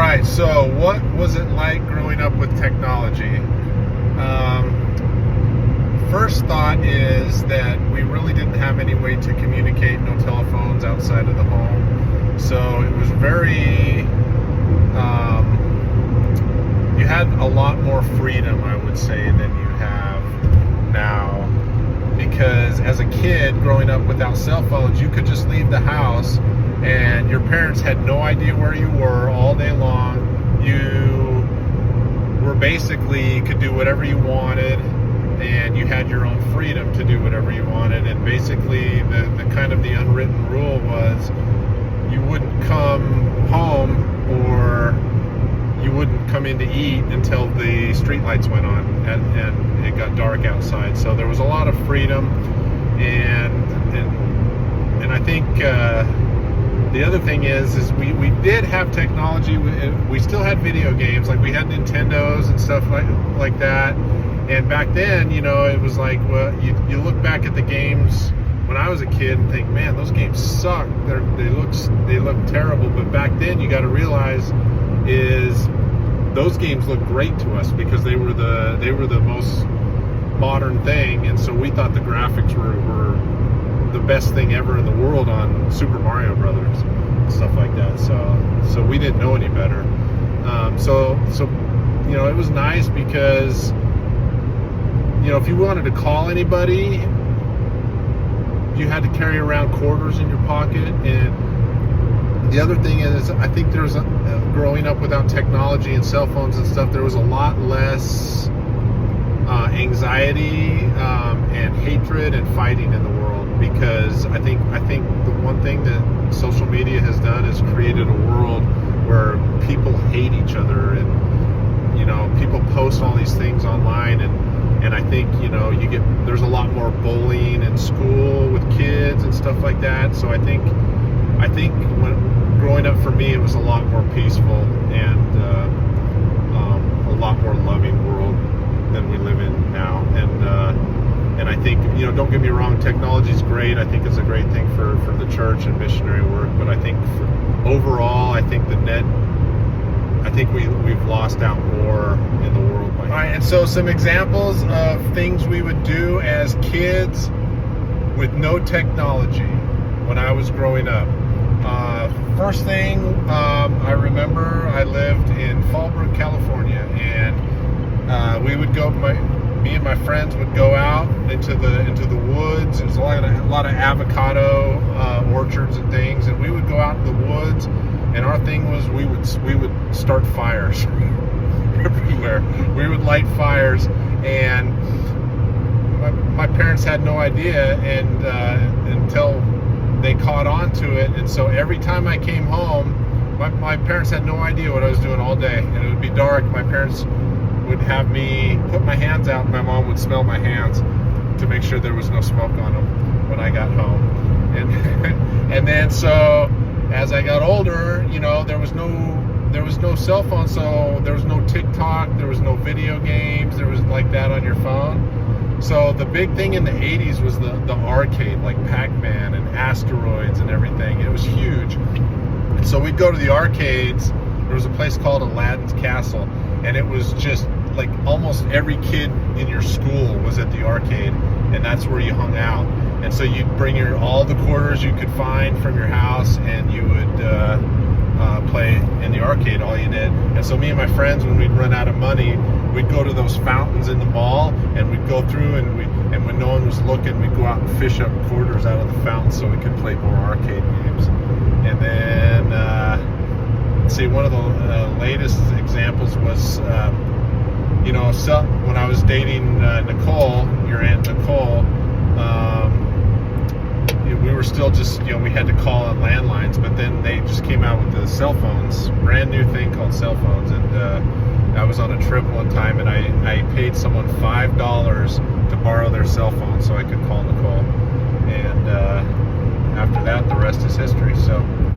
right, so what was it like growing up with technology? First thought is that we really didn't have any way to communicate, no telephones outside of the home. So it was very, you had a lot more freedom, I would say, than you have now. Because as a kid growing up without cell phones, you could just leave the house and your parents had no idea where you were all day long. You were basically could do whatever you wanted, and you had your own freedom to do whatever you wanted. And basically the kind of the unwritten rule was you wouldn't come home or you wouldn't come in to eat until the street lights went on and it got dark outside. So there was a lot of freedom, and I think the other thing is we did have technology. We still had video games, like we had Nintendos and stuff like that. And back then, you know, it was like, well, you look back at the games when I was a kid and think, man, those games suck. They look terrible. But back then, you got to realize is those games look great to us because they were the most modern thing, and so we thought the graphics were the best thing ever in the world on Super Mario Brothers and stuff like that. So we didn't know any better. So you know, it was nice because, you know, if you wanted to call anybody, you had to carry around quarters in your pocket. And the other thing is, I think there's growing up without technology and cell phones and stuff, there was a lot less anxiety and hatred and fighting in the world, because I think the one thing that social media has done is created a world where people hate each other, and, you know, people post all these things online, and I think, you know, there's a lot more bullying in school with kids and stuff like that. So I think when growing up for me, it was a lot more peaceful and a lot more loving world than we live in now. And I think, you know, don't get me wrong, technology is great. I think it's a great thing for the church and missionary work. But I think overall, I think we've lost out more in the world. All right, and so some examples of things we would do as kids with no technology when I was growing up. First thing, I remember I lived in Fallbrook, California, and we would go. Me and my friends would go out into the woods. There's a lot of avocado orchards and things, and we would go out in the woods. And our thing was we would start fires everywhere. We would light fires, and my parents had no idea, and until they caught on to it. And so every time I came home, my parents had no idea what I was doing all day, and it would be dark. My parents would have me put my hands out, and my mom would smell my hands to make sure there was no smoke on them when I got home. And then so as I got older, you know, there was no cell phone, so there was no TikTok, there was no video games, there was like that on your phone. So the big thing in the 80s was the arcade, like Pac-Man and Asteroids and everything. It was huge. And so we'd go to the arcades. There was a place called Aladdin's Castle, and it was just like almost every kid in your school was at the arcade, and that's where you hung out. And so you'd bring all the quarters you could find from your house, and you would play in the arcade all you did. And so me and my friends, when we'd run out of money, we'd go to those fountains in the mall, and we'd go through, and when no one was looking, we'd go out and fish up quarters out of the fountain so we could play more arcade games. And then let's see, one of the latest examples was you know, so when I was dating Nicole, your Aunt Nicole, we were still just, you know, we had to call on landlines, but then they just came out with the cell phones, brand new thing called cell phones. And I was on a trip one time, and I paid someone $5 to borrow their cell phone so I could call Nicole. And after that, the rest is history. So